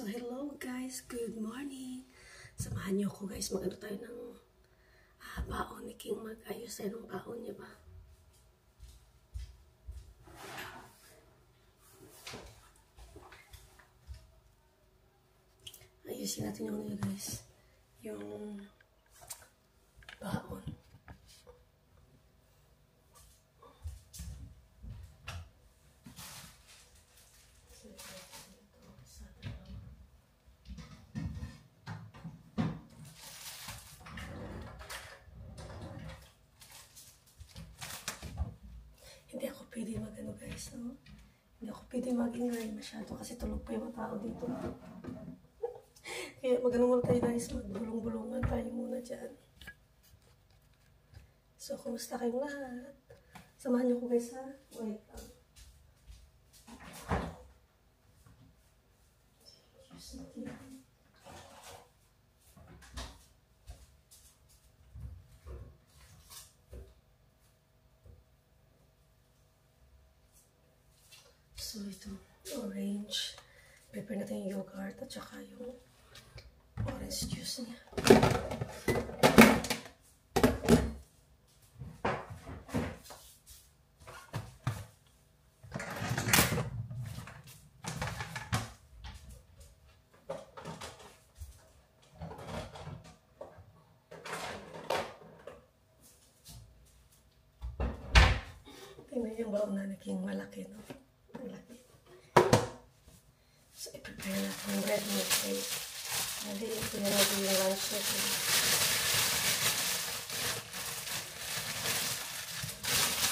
So, hello guys, good morning. Samahan niyo ako guys, mag-ano tayo ng baon ni King, mag-ayos tayo ng baon niya ba? Ayusin natin yung niya guys, yung baon. Hindi ako pwede mag-ano guys, no? Hindi ako pwede mag-ingay masyado kasi tulog pa yung mga tao dito. Kaya mag-ano muna tayo guys, magbulong-bulungan tayo muna dyan. So, kumusta kayong lahat? Samahan niyo ko guys ha? Wait lang. So, ito, orange. Prepare natin yung yogurt at saka yung orange juice niya. Tingnan yung baon na naging malaki, no? Malaki. So, i-prepare natin yung red milk cake. Hindi, ito na natin yung lunch natin.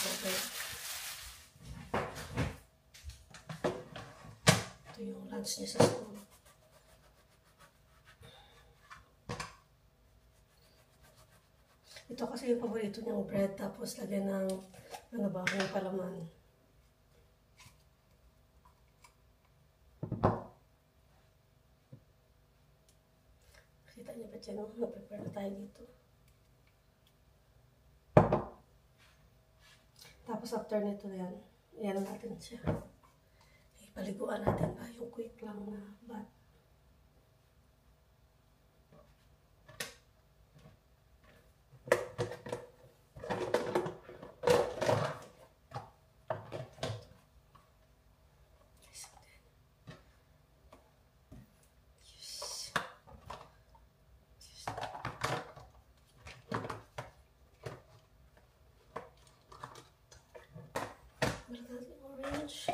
Okay. Ito yung lunch niya sa school. Ito kasi yung paborito niyang bread, tapos lagyan ng ano ba, yung palaman. Kita niyo ba dyan, no? Nag-prepare na tayo dito. Tapos after nito yan, yan natin siya. Ipaliguan natin ba yung quick lang na bath. Orange.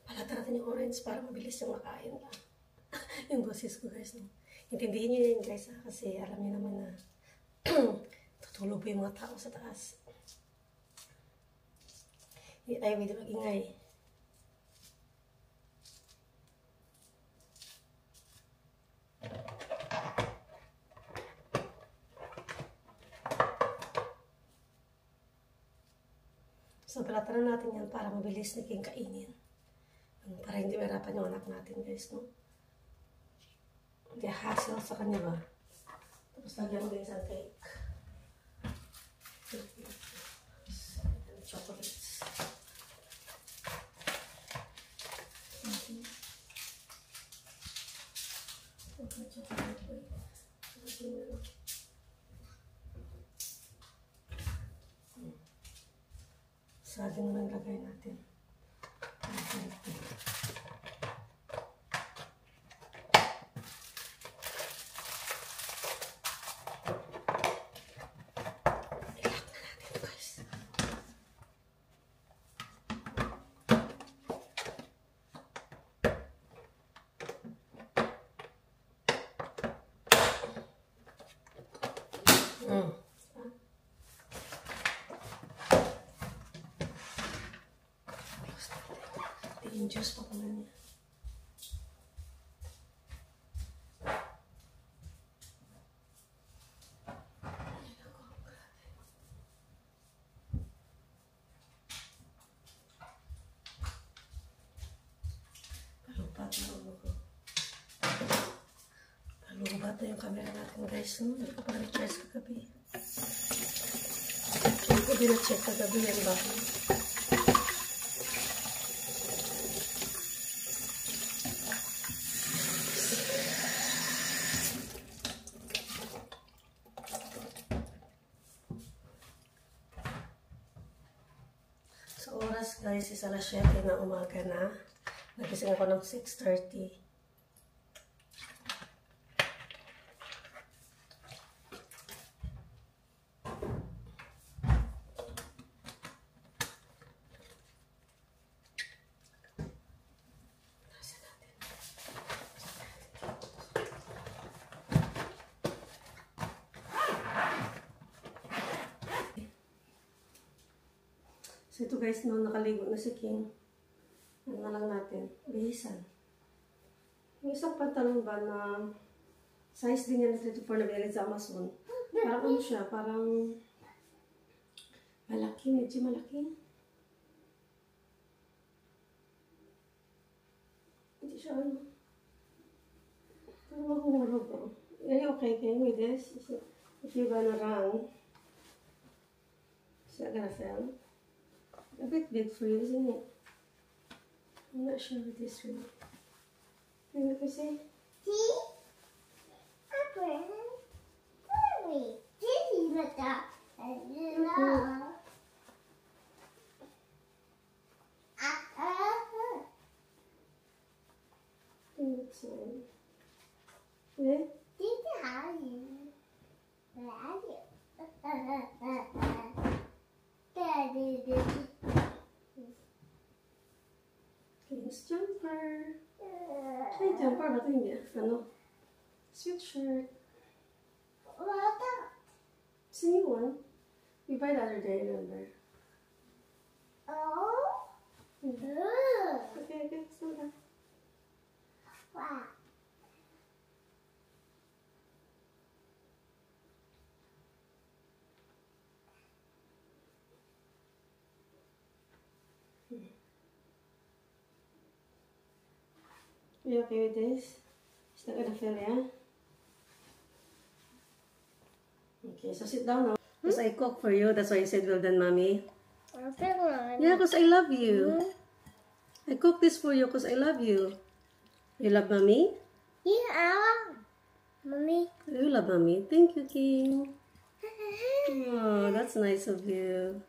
Palata natin yung orange para mabilis yung makain lang. Yung boses ko guys, no? Intindihin nyo yun guys, ha? Kasi alam nyo naman na tutulog po yung mga tao sa taas. Hindi tayo pwede mag-ingay. So, palataran natin yan para mabilis na kainin. Para hindi mahirapan yung anak natin, guys, no? Hindi hassle sa kanya ba? Tapos lagyan mo guys ang cake. Chocolates. Saging naman lagay natin. Yung juice pa pala niya. Palubat na yung camera natin guys. Hindi ko pa na-check kagabi. Hindi ko din na-check kagabi yan ba? is alas 7 na umaga na. Nagising ako ng 6:30. So ito guys, no, nakaligo na si King. Ano na lang natin, bihisan. Yung isang pantalon ba na size din yan na 34 na binili sa Amazon. Parang ano siya, parang malaki, medyo malaki. Hindi siya ano. Parang mahuhulog oh. Are you okay, King, with this? If you're gonna run, is that gonna fail? A bit big for you, isn't it? I'm not sure with this one. Can you see? See? Apple. Hurry. This is the Looks like. Yeah? This is how you. King's jumper. Ay, jumper ba ito? Hindi. Ano? Sweatshirt. It's a new one. We buy the other day, remember? Oh. Yeah. Okay, so that. Wow. You okay with this? Is that gonna feel, yeah? Okay, so sit down now. Because I cook for you, that's why you said well done, Mommy. Yeah, because I love you. I cook this for you because I love you. You love Mommy? Yeah. Mommy. You love Mommy. Thank you, King. Oh, that's nice of you.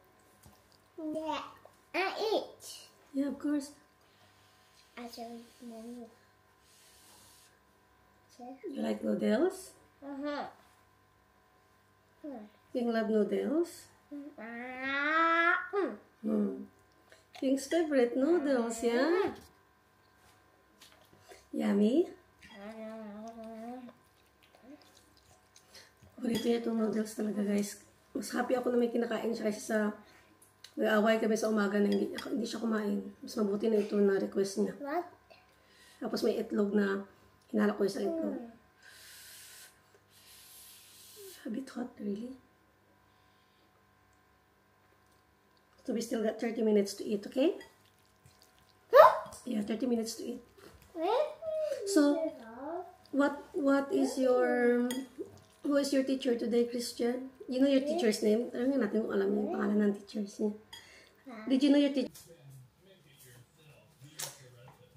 Yeah. I eat. Yeah, of course. I should Mommy. You like noodles? Uh-huh. King love noodles? King's favorite noodles, yeah? Yummy? Paborito niya itong noodles talaga, guys. Mas happy ako na may kinakain siya kaysa sa nag-aaway kami sa umaga na hindi siya kumain. Mas mabuti na ito na request niya. What? Tapos may itlog na hinala ko yung sa itlog. A bit hot, really. So we still got 30 minutes to eat, okay? Yeah, 30 minutes to eat. So, what is your... Who is your teacher today, Christian? You know your teacher's name? Alam nga natin kung alam niyo yung pangalan ng teachers niya. Did you know your teacher?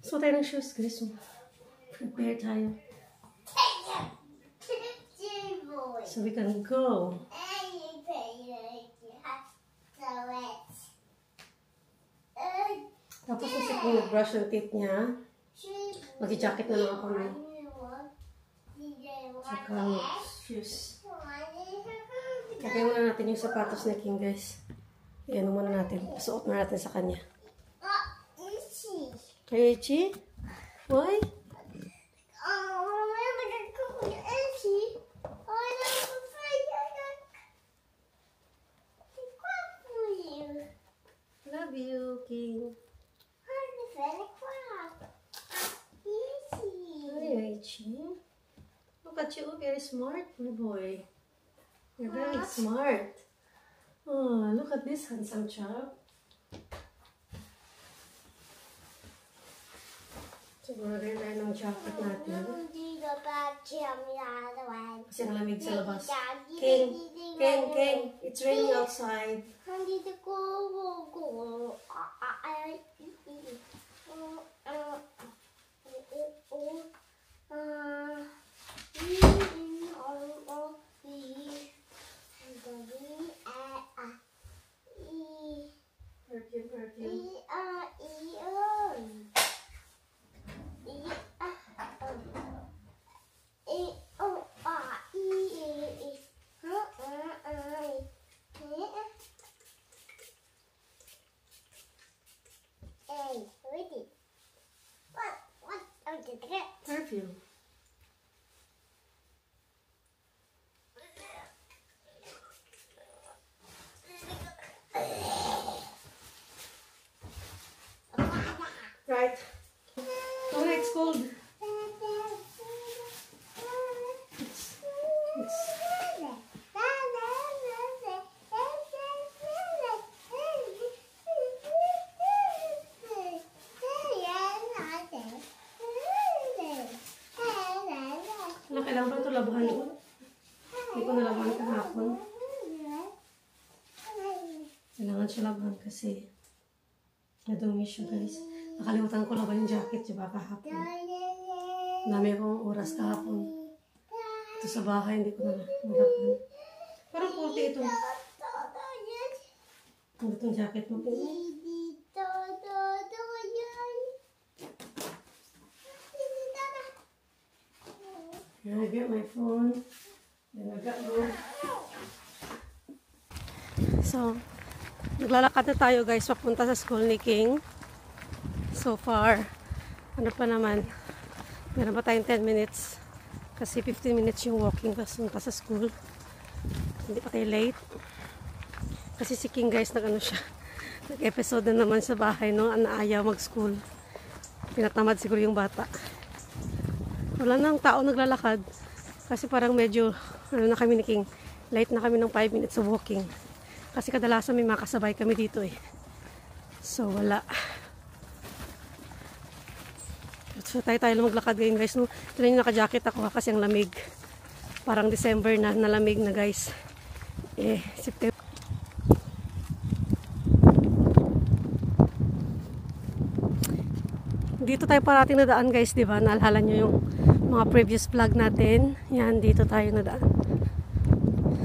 So, tayo ng shoes, Chris. Prepare tayo. So, we can go. Tapos na si Queen nag-brush ng teeth niya. Mag-jacket na lang ako na. Saka shoes. Lagay muna natin yung sapatos ni King, guys. Ayan muna natin. Pasuot na natin sa kanya. Kaya itchy? Why? Love you, King. Hi, itchy. Look at you, very smart, my boy. You're very smart. Oh, look at this handsome chap. Siguro rin tayo ng jacket natin. Kasi malamig sa labas. King, it's raining outside. Perfume. right. Oh, it's cold. Kailangan ba ito labahan yun? Hindi ko nalabahan kahapon. Kailangan siya labahan kasi nadumi siya, guys. Nakalimutan ko laban yung jacket, diba, kahapon. Dami akong oras kahapon. Ito sa bahay, hindi ko nalabahan. Parang puti ito. Ano itong jacket mo? Here I get my phone. Then I got go. So, naglalakad na tayo, guys, papunta sa school ni King. So far, ano pa naman, meron pa tayong 10 minutes. Kasi 15 minutes yung walking pasunta sa school. Hindi pa tayo late. Kasi si King, guys, nag-ano siya. Nag-episode na naman sa bahay, no? Naayaw mag-school. Pinatamad siguro yung bata. Wala nang tao naglalakad. Kasi parang medyo, ano na kami ni King, late na kami ng 5 minutes of walking. Kasi kadalasan may makasabay kami dito eh. So, wala. So, tayo lang maglakad ngayon, guys. No? Tignan nyo, naka-jacket ako kasi ang lamig. Parang December na, nalamig na, guys. September. Dito tayo parating nadaan, guys, di ba? Naalala nyo yung mga previous vlog natin. Yan, dito tayo nadaan.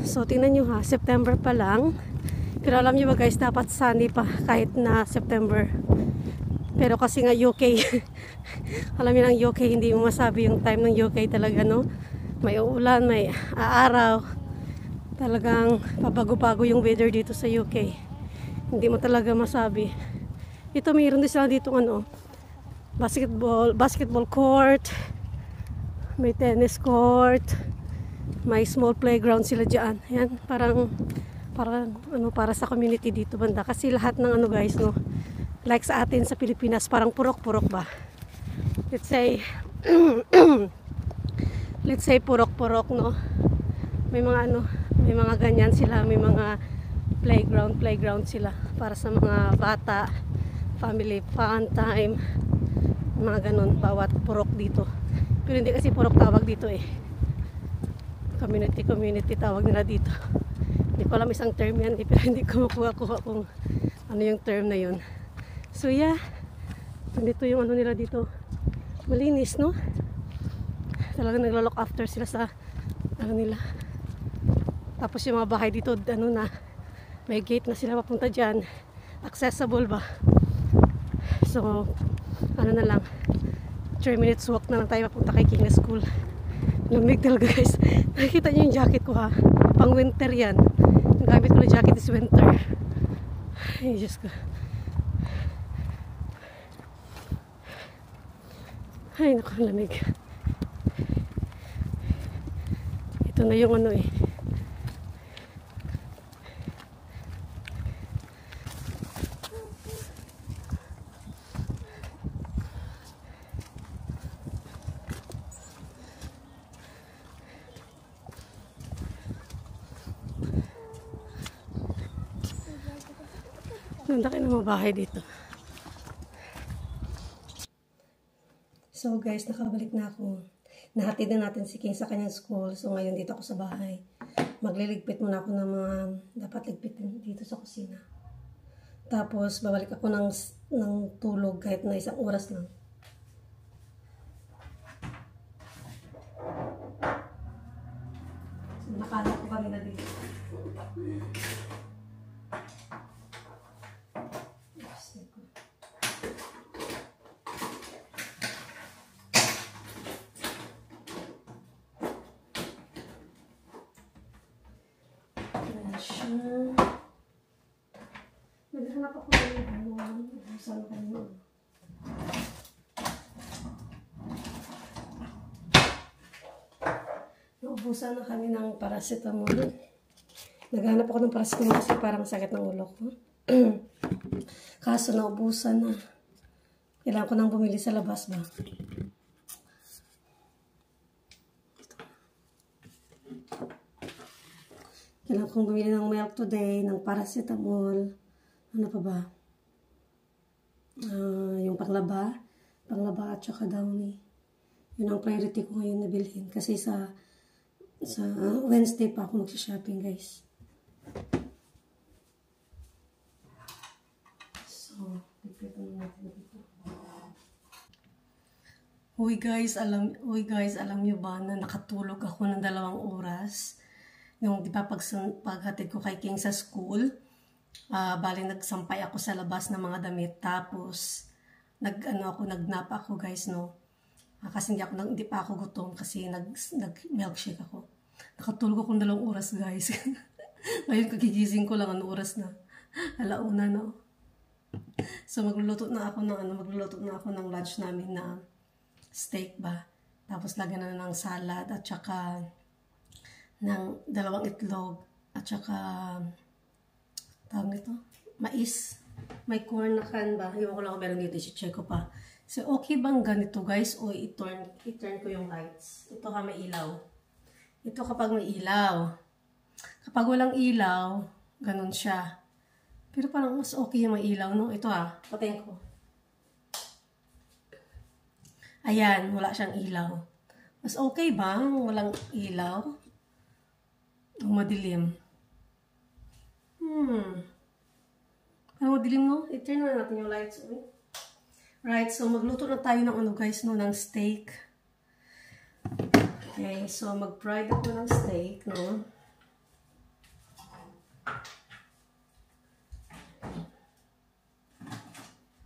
So, tingnan nyo ha, September pa lang. Pero alam nyo ba, guys, dapat sunny pa kahit na September. Pero kasi nga UK, alam nyo ng UK, hindi mo masabi yung time ng UK talaga, no? May uulan, may aaraw. Talagang pabago-bago yung weather dito sa UK. Hindi mo talaga masabi. Ito, mayroon din sila dito, ano, basketball court, may tennis court, may small playground sila dyan. Yan, parang ano, para sa community dito banda. Kasi lahat ng ano, guys, no, like sa atin sa Pilipinas, parang purok-purok ba? Let's say, purok-purok, no? May mga ano, may mga ganyan sila, may mga playground sila para sa mga bata, family fun time, mga ganun, bawat purok dito. Pero hindi kasi purok tawag dito eh. Community tawag nila dito. Hindi ko alam isang term yan, pero hindi ko makuha kung ano yung term na yun. So yeah, dito yung ano nila dito. Malinis, no? Talagang naglo-look after sila sa ano nila. Tapos yung mga bahay dito, ano na, may gate na sila papunta dyan. Accessible ba? So, ano na lang, 3 minutes walk na lang tayo papunta kay King na school. Lamig talaga, guys. Nakikita niyo yung jacket ko, ha? Pang winter yan. Ang gamit ko na jacket is winter. Ay, Diyos ko. Ay, naku, lamig. Ito na yung ano eh. Nandaki ng mga bahay dito. So guys, nakabalik na ako. Nahatid na natin si King sa kanyang school. So ngayon dito ako sa bahay. Magliligpit muna ako ng mga dapat ligpitin dito sa kusina. Tapos babalik ako ng tulog kahit na 1 oras lang. So nakala ko kami na dito. Naghanap ako ng ubusan kanina. Naubusan na kami ng paracetamol. Naghanap ako ng paracetamol kasi parang sakit ng ulo ko. Kaso naubusan na. Kailangan ko nang bumili sa labas ba? Kailangan kong bumili ng milk today, ng paracetamol. Ano pa ba? Yung panglaba at saka downy. Yun ang priority ko ngayon na bilhin. Kasi sa Wednesday pa ako mag-shopping, guys. So, prepare natin dito. Uy guys, alam niyo ba na nakatulog ako ng 2 oras? Yung di ba paghatid ko kay King sa school, bali nagsampay ako sa labas ng mga damit, tapos nagnap ako guys, no. Kasi hindi pa ako gutom kasi nag-milkshake ako. Nakatulog ako ng 2 oras guys. Ngayon kagigising ko lang, oras na. 1:00 no. So magluluto na ako ng lunch namin na steak ba. Tapos lagyan na ng salad at saka ng 2 itlog at saka tawag nito, mais. May corn na can ba? Iwan ko lang kung meron dito, i-check ko pa. So okay bang ganito guys o i-turn ko yung lights? Ito may ilaw. Ito kapag may ilaw. Kapag walang ilaw, ganun siya. Pero parang mas okay yung may ilaw, no? Ito patayin ko. Ayan, wala siyang ilaw. Mas okay ba walang ilaw? O madilim? Parang madilim, no? I-turn na natin yung lights. Right, so magluto na tayo ng guys, no? Ng steak. Okay, so mag-fry ako ng steak, no?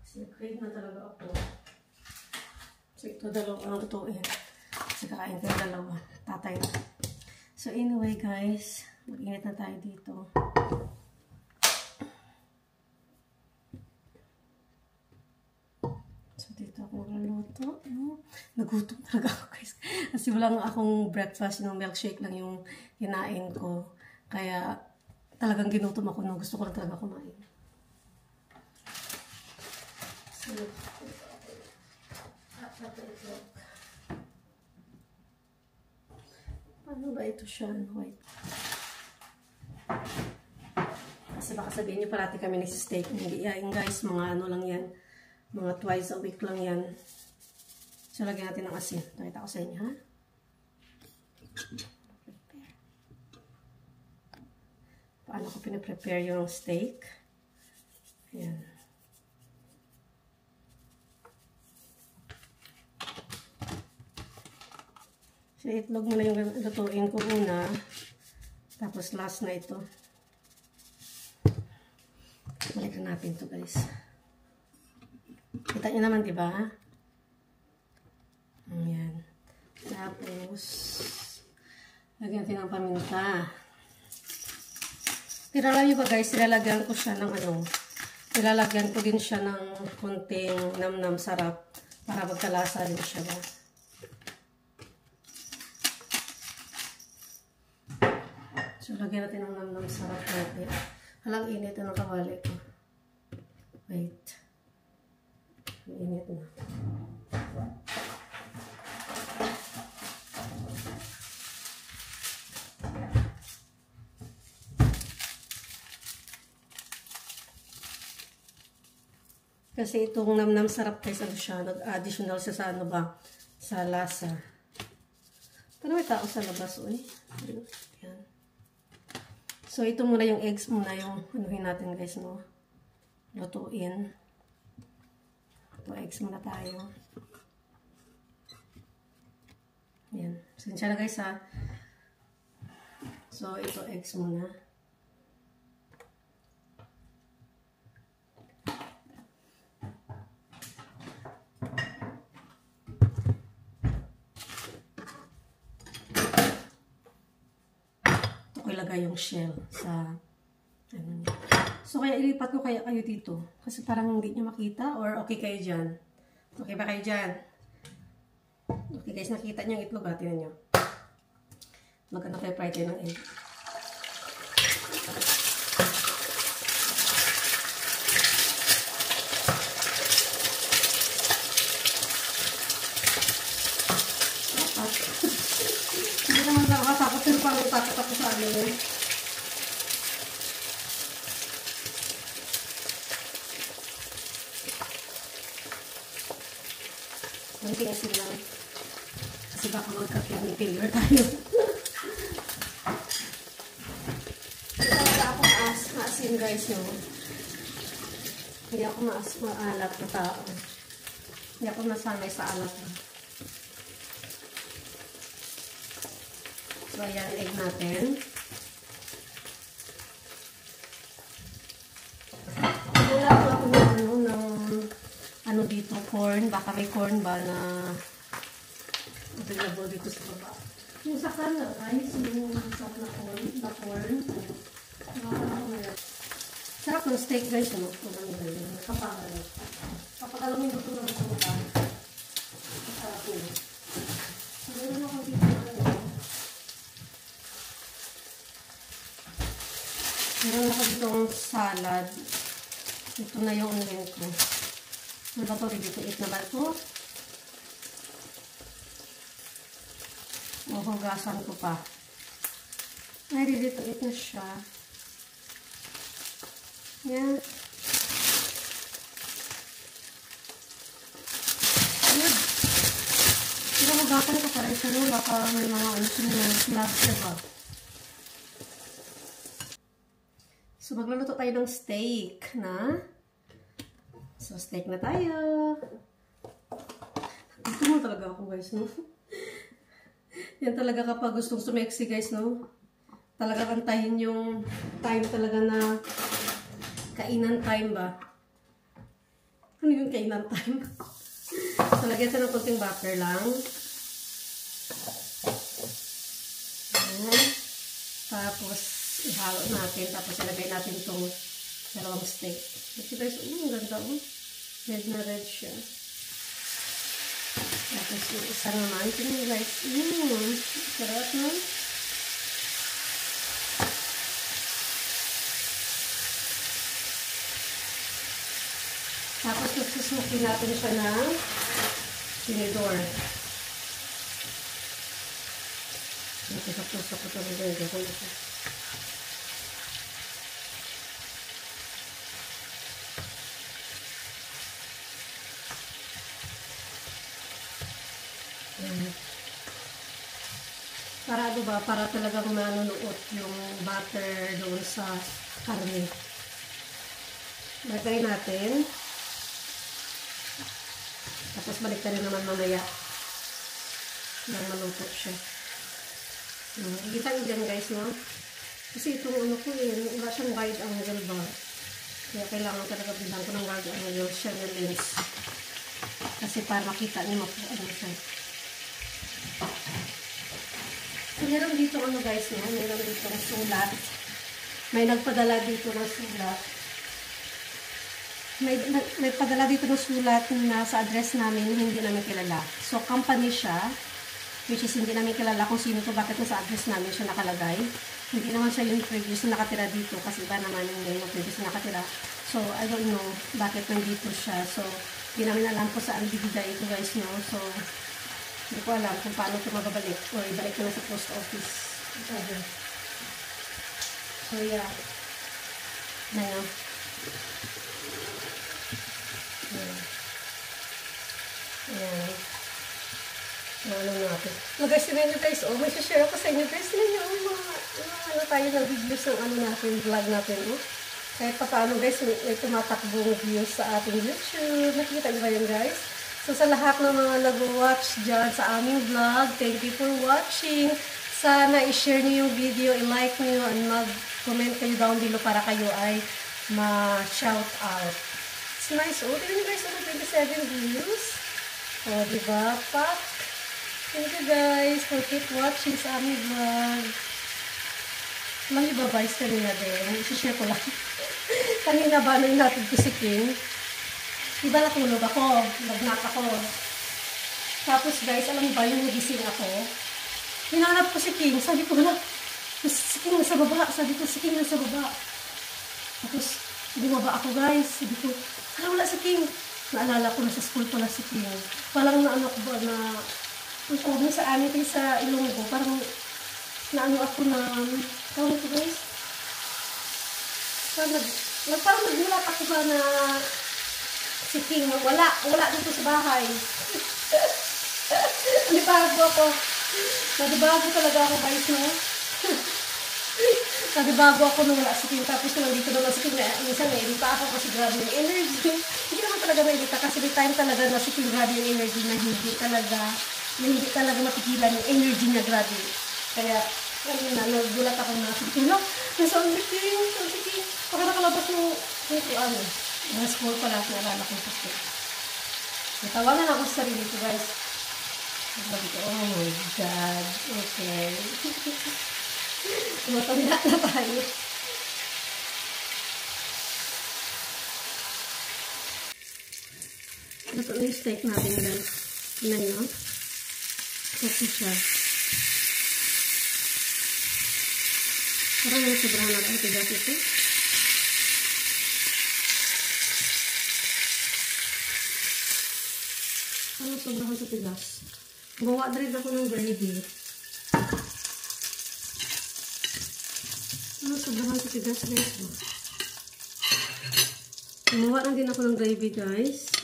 Kasi crave na talaga ako. So ito 2 ang lutuin. Kasi kakain ko yung 2. Tatay na. So anyway guys, mag-init na tayo dito. So dito ako magluluto. Nagutom talaga ako guys. Kasi wala nga akong breakfast, yung milkshake lang yung kinain ko. Kaya talagang ginutom ako nung gusto ko lang talaga kumain. So, paano ba ito siya? Wait. Kasi baka sabihin niyo parati kami nag-steak. Hindi yan guys, mga lang yan. Mga twice a week lang yan. So lagyan natin ng asin. Nakita ko sa inyo, ha? Paano ko pinaprepare yung steak? Ayan. So, itlog muna yung lutuin ko una. Tapos, last na ito. Balikan natin to guys. Kita nyo naman, diba? Ayan. Tapos, lagyan natin ng paminta. Pero alam nyo ba guys, nilalagyan ko siya ng nilalagyan ko din siya ng konting nam-nam sarap para magkalasa rin siya ba? So, lagyan natin ng nam-nam sarap natin. Halang init ng kawali ko. Wait. Init na. Kasi itong nam-nam sarap guys, siya, nag-additional siya sa sa lasa. Pero may tao sa labas, uy. Yan. So, ito muna yung eggs muna yung anuhin natin guys, no? Lutuin. Ito, eggs muna tayo. Yan. Sinsya na guys, ha? So, ito eggs muna. Ilagay yung shell sa So kaya ilipat ko kaya kayo dito kasi parang hindi nyo makita, or okay kayo dyan? Okay ba kayo dyan? Okay guys, nakita nyo yung itlog, tingnan nyo. Maganda tayo fry tayo ng egg. Pero parang takot ako sa amin yun. Kunting asin lang. Kasi baka magka-kidney failure tayo. Hindi talaga ako maasin guys, no? Hindi ako maalat na tao. Hindi ako nasanay sa alat. So, ayan, egg natin. Wala ako ng ano dito, corn. Baka may corn ba na available dito sa baba. Yung sa kanan, guys, yung sarap na corn. Sarap ng steak, guys. Ano? Kapag alam mo yung gusto na gusto mo pa. Sarap yun. So, meron ako dito. Meron ako ditong salad. Ito na yung unin ko. Ano ba ito? Ready to eat na ba ito? Hugasan ko pa. Ay, ready to eat na siya. Yan. Good. Pero hugasan ko para ito no. Baka may mga slabs diba? So, magluluto tayo ng steak na. So, steak na tayo. Ito mo talaga ako, guys, no? Yan talaga kapag gustong sumeksi, guys, no? Talaga kantahin yung time talaga na kainan time ba? Ano yung kainan time? So, lagyan ito ng konting butter lang. Ayan. Tapos, ihalo natin. Tapos, ilagay natin itong dalawang steak. Kasi guys, ang ganda oh. Red na red siya. Tapos, yung isa naman. Tingnan guys. Sarap no? Tapos, nagsusukin natin siya ng tinidor. Nagsusok ko ito rin ko ito. Para ano ba? Para talagang manunuot yung butter doon sa karne. Lagay natin. Tapos balik na rin naman mamaya. Nang maluto siya. Kita nyo dyan guys, no? Kasi itong ano ko wala siyang wide angle ba? Kaya kailangan talaga bilang ko ng wide angle siya na lens. Kasi para makita nyo ano siya. So, meron dito ano guys, no? Meron dito ng sulat. May nagpadala dito ng sulat. May padala dito ng sulat na sa address namin, hindi namin kilala. So, company siya, which is hindi namin kilala kung sino to, bakit sa address namin siya nakalagay. Hindi naman siya yung previous na nakatira dito, kasi iba naman yung previous na nakatira. So, I don't know bakit nandito siya. So, hindi namin alam kung saan bibigay ito guys, no? So, hindi ko alam kung paano ito mababalik o ibalik ko na sa post office. So, yeah. Ayan. Ayan. So, ano natin. Guys, tingnan nyo guys. Oh, may share ako sa inyo guys. Tingnan nyo, ano tayo ng videos ng ano natin, vlog natin. Oh. Kahit pa paano guys, may tumatakbong views sa ating YouTube. Nakikita nyo ba yun guys? So, sa lahat ng mga nag-watch dyan sa aming vlog, thank you for watching. Sana i-share nyo yung video, i-like nyo, and mag-comment kayo down below para kayo ay ma-shout out. It's nice. Oh, tignan nyo guys, 27 views. Oh, diba? Pak! Thank you guys for keep watching sa aming vlog. Alam nyo ba guys, kanina din? I-share ko lang. Kanina ba, nung natin ko si King? Diba natulog ako? Nag-knock ako. Tapos guys, alam mo ba yung nagising ako? Hinanap ko si King. Sabi ko na, si King nasa baba. Sabi ko, si King nasa baba. Tapos, bumaba ako guys. Sabi ko, wala si King. Naalala ko na sa school pala si King. Parang na ano ko ba na, kung sa amin kayo sa Ilonggo, parang ano ako na, tawag ito guys? Parang nagulat ako ba na si King, wala dito sa bahay. Nadibago ako. Nadibago talaga ako guys, no? Nadibago ako nung wala si King. Tapos nung dito naman si King, minsan nailita ako kasi grabe yung energy. Hindi naman talaga nailita kasi may time talaga na si King grabe yung energy na hindi talaga mapigilan yung energy niya grabe. Kaya, ayun na, nagulat ako na si King. Nasaan si King? Nasaan si King? Baka nakalabas yung ano. Mga school pala, naalala ko sa school. Natawanan ako sa sarili ko, guys. Sabi ko, oh my God. Okay. Tumatanda na tayo. Ito na yung steak natin, guys. Tingnan nyo. Ito siya. Parang yung sobrang natin tigas ito. Parang sobrang sa tigas. Gawa na rin ako ng gravy. Parang sobrang sa tigas, guys. Gumawa na din ako ng gravy, guys.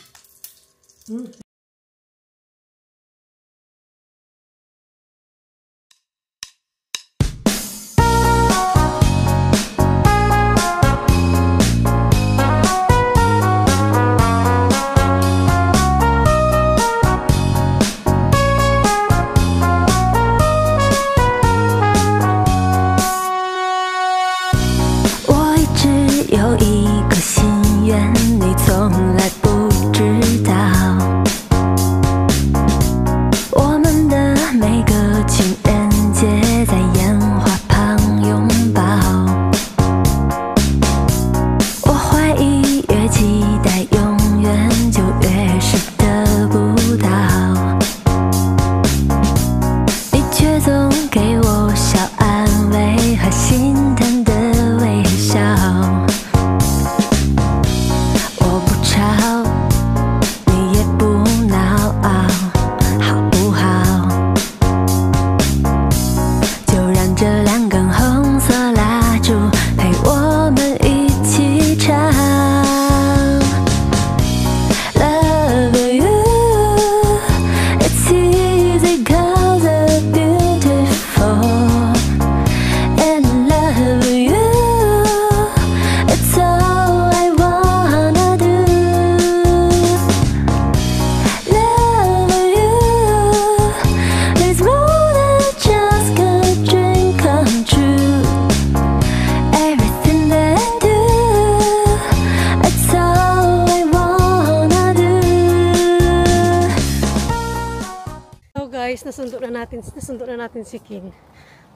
Nasundo na natin si King.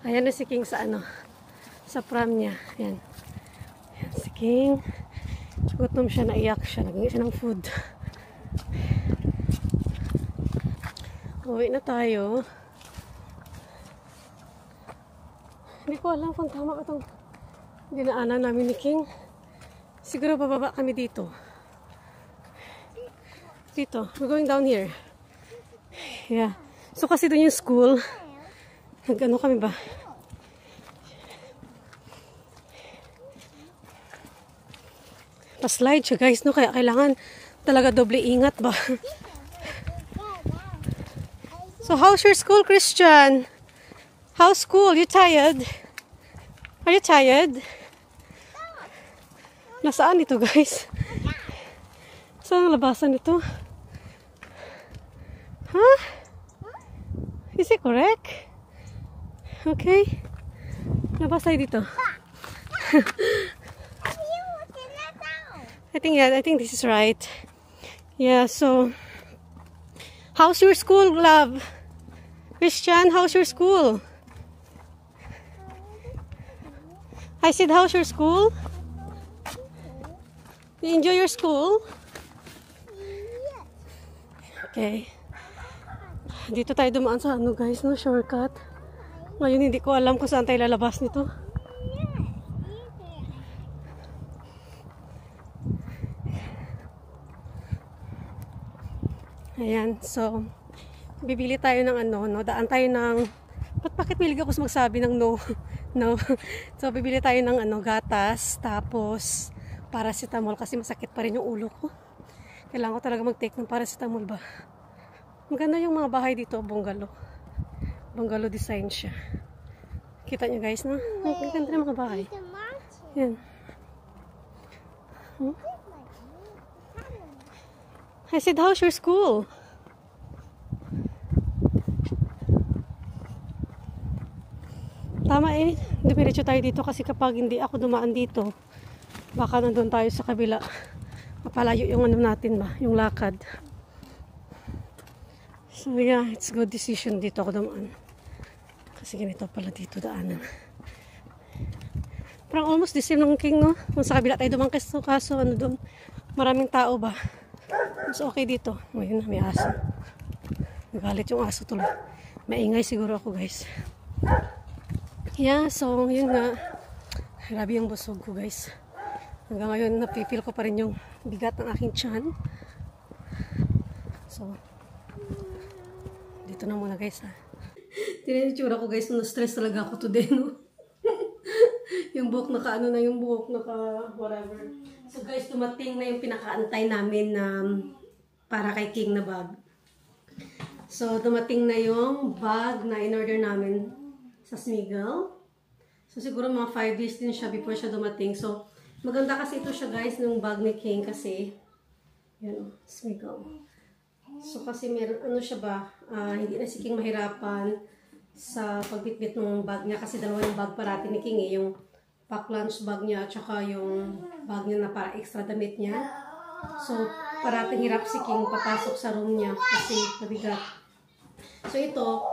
Ayan na si King sa sa pram niya. Ayan. Ayan si King. Gutom siya, naiyak siya. Naging siya ng food. Uwi na tayo. Hindi ko alam kung tama ba itong dinaanan namin ni King. Siguro bababa kami dito. Dito. We're going down here. Yeah. So kasi doon yung school. Nag-ano kami ba? Pa-slide siya guys, no? Kaya kailangan talaga doble ingat ba? So how's your school, Christian? How's school? You tired? Are you tired? Nasaan ito guys? Saan ang labasan ito? Huh? Is it correct? Okay. Labas tayo dito. I think this is right. Yeah, so how's your school, love? Christian, how's your school? I said, how's your school? You enjoy your school? Okay. Dito tayo dumaan sa guys, no? Shortcut. Ngayon hindi ko alam kung saan tayo lalabas nito. Ayan, so bibili tayo ng no? Daan tayo ng Bakit mahilig ako magsabi ng no? No. So, bibili tayo ng gatas, tapos paracetamol kasi masakit pa rin yung ulo ko. Kailangan ko talaga mag-take ng paracetamol ba. Maganda yung mga bahay dito, bungalow. Bungalow design siya. Kita nyo guys, no? Ang ganda ng mga bahay. Yan. Hmm? I said, how's your school? Tama eh. Dumiretso tayo dito kasi kapag hindi ako dumaan dito, baka nandun tayo sa kabila. Mapalayo yung natin ba, yung lakad. So yeah, it's good decision dito ako dumaan. Kasi ganito pala dito daanan. Parang almost the same ng King, no? Kung sa kabila tayo dumaan kaso doon, maraming tao ba? Mas okay dito. Ngayon, may aso. Magalit yung aso tuloy. Maingay siguro ako, guys. Yeah, so, yun nga. Grabe yung busog ko, guys. Hanggang ngayon, napipil ko pa rin yung bigat ng aking tiyan. So, dito na muna, guys, ha. Tinitsura ko, guys, na-stress talaga ako today, no? Yung buhok naka, yung buhok naka, whatever. So, guys, dumating na yung pinakaantay namin na para kay King na bag. So, dumating na yung bag na in-order namin sa Smiggle. So, siguro mga 5 days din siya before siya dumating. So, maganda kasi ito siya, guys, ng bag ni King kasi, yun, Smiggle. So, kasi meron, siya ba, hindi na si King mahirapan sa pagbitbit ng bag niya kasi dalawa yung bag parati ni King eh, yung pack lunch bag niya at saka yung bag niya na para extra damit niya. So, parating hirap si King papasok sa room niya kasi mabigat. So, ito,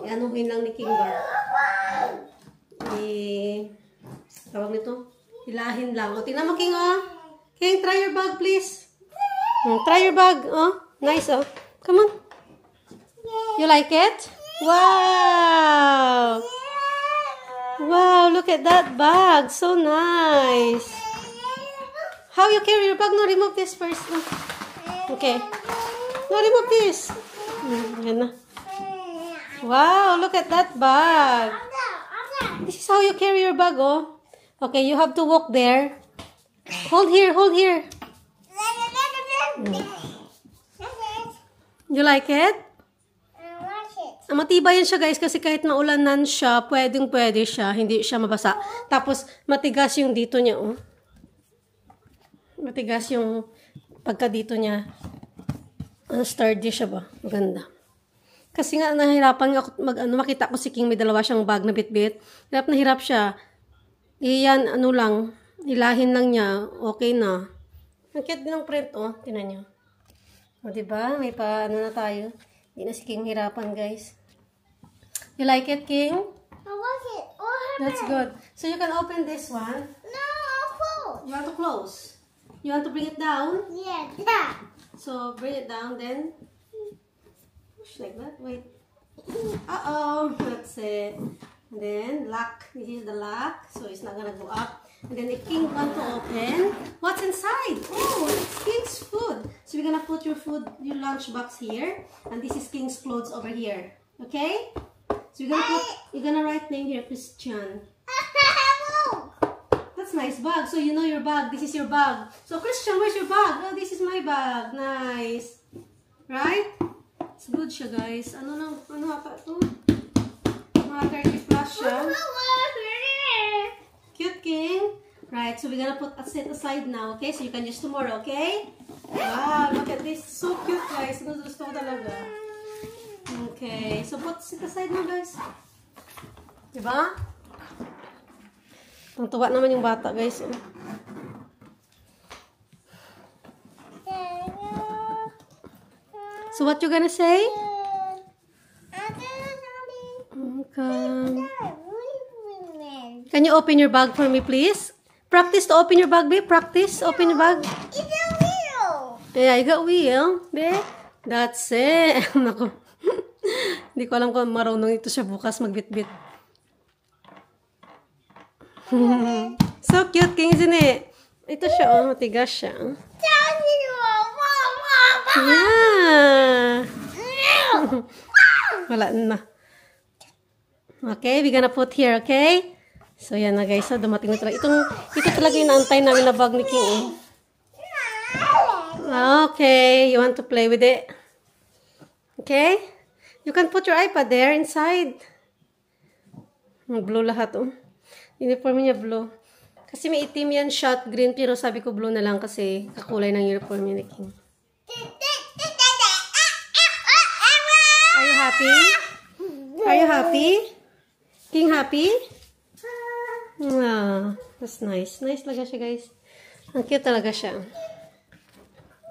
anuhin lang ni King ba? Tawag nito, hilahin lang. O, tingnan mo, King, oh. King, try your bag, please. Try your bag, oh. Nice, oh. Come on. You like it? Wow! Wow, look at that bag. So nice. How you carry your bag? No, remove this first. No. Okay. No, remove this. Yan na. Wow, look at that bag. This is how you carry your bag, oh. Okay, you have to walk there. Hold here, hold here. You like it? Matibay yan siya, guys, kasi kahit maulanan siya, pwedeng-pwede siya, hindi siya mabasa. Tapos, matigas yung dito niya, oh. Matigas yung pagka dito niya. Sturdy siya ba? Maganda. Kasi nga, nahirapan ako makita ko si King, may dalawa siyang bag na bitbit. Hirap na hirap siya. Iyan, ilahin lang niya, okay na. Ang cute din ng print, oh. Tinan niyo. O, diba? May na tayo. Hindi na si King hirapan, guys. You like it, King? I like it. That's good. So you can open this one. No, close. You want to close? You want to bring it down? Yeah, that. So bring it down, then push like that. Wait. Uh-oh. That's it. And then lock. This is the lock. So it's not gonna go up. And then if King want to open, what's inside? Oh, it's King's food. So we're gonna put your food, your lunch box here, and this is King's clothes over here. Okay? So you're gonna write name here, Christian. That's nice bag. So you know your bag. This is your bag. So Christian, where's your bag? Oh, this is my bag. Nice. Right? It's good siya, guys. Ano ata ito? Mga 30 plus siya. Cute, King. Right, so we're gonna put a set aside now, okay? So you can use tomorrow, okay? Wow, look at this. So cute, guys. Gusto ko talaga. Okay, so put set aside now, guys. Diba? Ang tuwa naman yung bata, guys. So what you gonna say? Okay. Can you open your bag for me, please? Practice to open your bag, babe. Practice. Open your bag. It's a wheel. Yeah, you got wheel, babe. That's it. Naku. Hindi ko alam kung marunong ito siya bukas magbitbit. So cute, King, isn't it? Ito siya, oh. Matigas siya. Yeah. Wala na. Okay, we're gonna put here, okay? So, yan na guys. So, dumating na talaga. Ito talaga yung naantay namin na bag ni King. Okay, you want to play with it? Okay? You can put your iPad there inside. Blue lahat, oh. Uniform niya blue. Kasi may itim yan, shot green, pero sabi ko blue na lang kasi kakulay ng uniform niya ni King. Are you happy? Are you happy? King happy? Wow, that's nice. Nice talaga siya, guys. Ang cute talaga siya.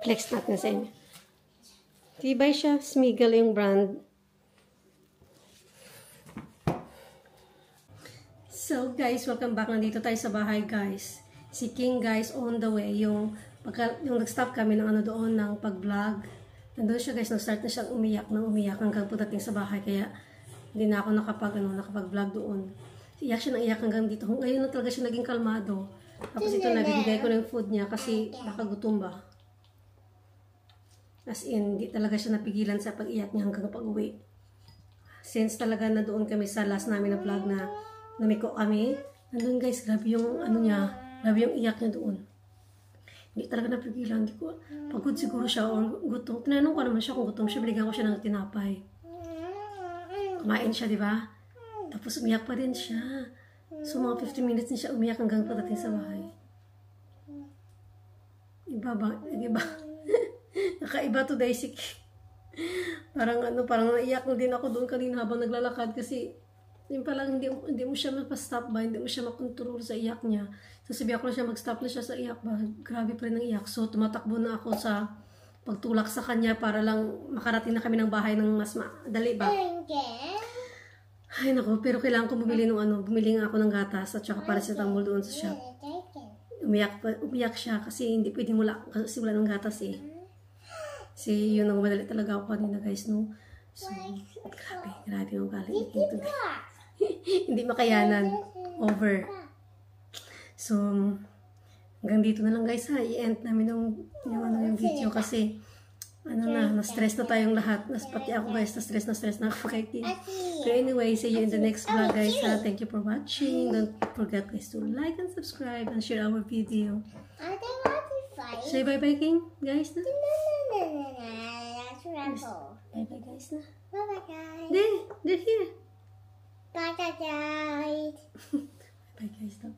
Flex natin sa inyo. Tibay siya. Smiggle yung brand. So, guys, welcome back. Nandito tayo sa bahay, guys. Si King, guys, on the way. Yung nag-stop kami ng doon ng pag-vlog. Nandun siya, guys. Nag-start na siyang umiyak hanggang pagdating sa bahay. Kaya, hindi na ako nakapag-vlog doon. Iyak siya ng iyak hanggang dito. Ngayon na talaga siya naging kalmado. Tapos ito, nabibigay ko na yung food niya kasi nakagutom ba. As in, hindi talaga siya napigilan sa pag-iyak niya hanggang pag-uwi. Since talaga na doon kami sa last namin na vlog na namiko kami, nandun guys, grabe yung grabe yung iyak niya doon. Hindi talaga napigilan. Hindi ko, pagod siguro siya o gutom. Tinanong ko naman siya kung gutom siya, binigyan ko siya ng tinapay. Kumain siya, di ba? Tapos umiyak pa din siya. So, mga 15 minutes din siya umiyak hanggang pagdating sa bahay. Iba ba? Iba. Nakaiba to, Daisy. Parang naiyak na din ako doon kanina habang naglalakad kasi yun palang hindi mo siya mapastop ba, hindi mo siya makontrol sa iyak niya. So, sabi ako na siya mag-stop na siya sa iyak ba. Grabe pa rin ang iyak. So, tumatakbo na ako sa pagtulak sa kanya para lang makarating na kami ng bahay ng mas madali ba. Ay, naku, pero kailangan ko bumili bumili nga ako ng gatas at saka paracetamol doon sa shop. Umiyak siya kasi hindi pwedeng kasi wala ng gatas eh. Kasi yun ang madali talaga ako kanina guys, no? So, grabe yung galing ito. Hindi makayanan. Over. So, hanggang dito na lang guys ha. I-end namin yung video kasi na-stress na tayong lahat. Pati ako guys, na-stress na ako kay King. So anyway, see you in the next vlog guys ha. Thank you for watching. Don't forget guys to like and subscribe and share our video. Say bye-bye King, guys na. Bye-bye guys na. Bye-bye guys. They're here. Bye guys. Bye guys na.